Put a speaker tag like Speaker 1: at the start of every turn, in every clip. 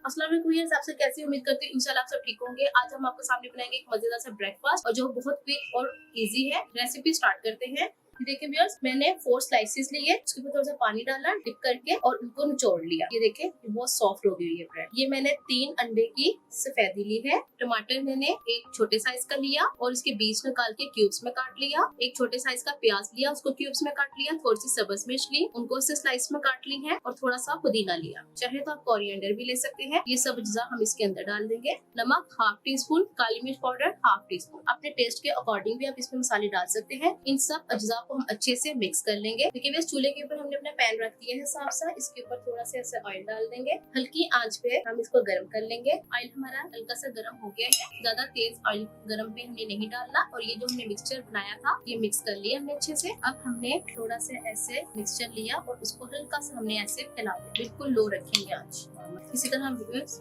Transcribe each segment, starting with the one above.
Speaker 1: अस्सलाम वालेकुम व्यूअर्स, आपसे कैसी उम्मीद करती हूँ इंशाल्लाह आप सब ठीक होंगे। आज हम आपके सामने बनाएंगे एक मजेदार सा ब्रेकफास्ट और जो बहुत क्विक और इजी है। रेसिपी स्टार्ट करते हैं। देखिए व्यूअर्स, मैंने 4 स्लाइसेस लिए, उसके ऊपर थोड़ा सा पानी डाला डिप करके और उनको निचोड़ लिया। ये देखिए बहुत सॉफ्ट हो गई है ब्रेड। ये मैंने 3 अंडे की सफेदी ली है। टमाटर मैंने एक छोटे साइज का लिया और इसके बीज निकाल के क्यूब्स में काट लिया। एक छोटे साइज का प्याज लिया, उसको क्यूब्स में काट लिया। थोड़ी सी सब्ज मिर्च ली, उनको इससे स्लाइस में काट ली है और थोड़ा सा पुदीना लिया। चाहे तो आप कोरिएंडर भी ले सकते हैं। ये सब अज्जा हम इसके अंदर डाल देंगे। नमक हाफ टी स्पून, काली मिर्च पाउडर हाफ टी स्पून। अपने टेस्ट के अकॉर्डिंग भी आप इसमें मसाले डाल सकते हैं। इन सब अज्जा को हम अच्छे से मिक्स कर लेंगे। देखिए इस चूल्हे के ऊपर हमने अपना पैन रख दिया है साफ सा। इसके ऊपर थोड़ा सा ऐसे ऑयल डाल देंगे। हल्की आंच पे हम इसको गर्म कर लेंगे। ऑयल हमारा हल्का सा गर्म हो गया है। ज्यादा तेज ऑयल गर्म पे हमने नहीं डालना। और ये जो हमने मिक्सचर बनाया था ये मिक्स कर लिया हमने अच्छे से। अब हमने थोड़ा सा ऐसे मिक्सचर लिया और उसको हल्का सा हमने ऐसे फैला दिया। बिल्कुल लो रखेंगे आंच। इसी तरह हम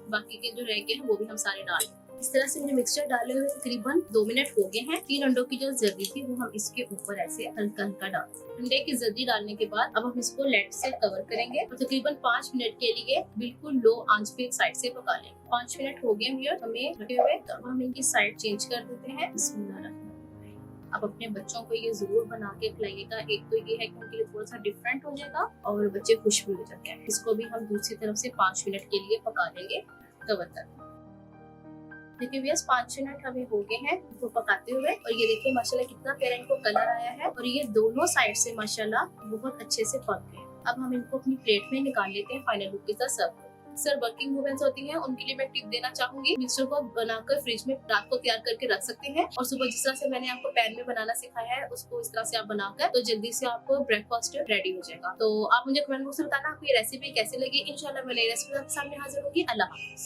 Speaker 1: बाकी के जो रह गए हैं वो भी हम सारे डाल। इस तरह से मैंने मिक्सचर डाले हुए तकरीबन 2 मिनट हो गए हैं। 3 अंडों की जो जर्दी थी वो हम इसके ऊपर ऐसे हल्का हल्का डाल। अंडे की जर्दी डालने के बाद अब हम इसको लेट से कवर करेंगे और तकरीबन 5 मिनट के लिए बिल्कुल लो आंच पे एक साइड से पका लें। 5 मिनट हो गए हमें रखे हुए, तो अब हम इनकी साइड चेंज कर देते हैं। बिस्मिल्लाह। अब अपने बच्चों को ये जरूर बना के खिलाइएगा। एक तो ये है कि उनके लिए थोड़ा सा डिफरेंट हो जाएगा और बच्चे खुश भी हो जाते हैं। इसको भी हम दूसरी तरफ से 5 मिनट के लिए पका लेंगे कवर कर। देखिए व्यूअर्स 5 मिनट हमें हो गए हैं इसको पकाते हुए और ये देखिए माशाल्लाह कितना प्यारा इनको कलर आया है और ये दोनों साइड से माशाल्लाह बहुत अच्छे से पक गए। अब हम इनको अपनी प्लेट में निकाल लेते हैं फाइनल लुक के साथ सर्व। सर वर्किंग वुमेन्स होती हैं उनके लिए मैं टिप देना चाहूंगी। मिक्सचर को बनाकर फ्रिज में रात को तैयार करके रख सकते हैं और सुबह जिस तरह से मैंने आपको पैन में बनाना सिखाया है उसको इस तरह से आप बनाकर तो जल्दी से आपको ब्रेकफास्ट रेडी हो जाएगा। तो आप मुझे कमेंट बॉक्स में बताना आपको ये रेसिपी कैसी लगी। इंशाल्लाह मैं नई रेसिपी आपके सामने हाजिर होगी। अल्लाह हाफिज़।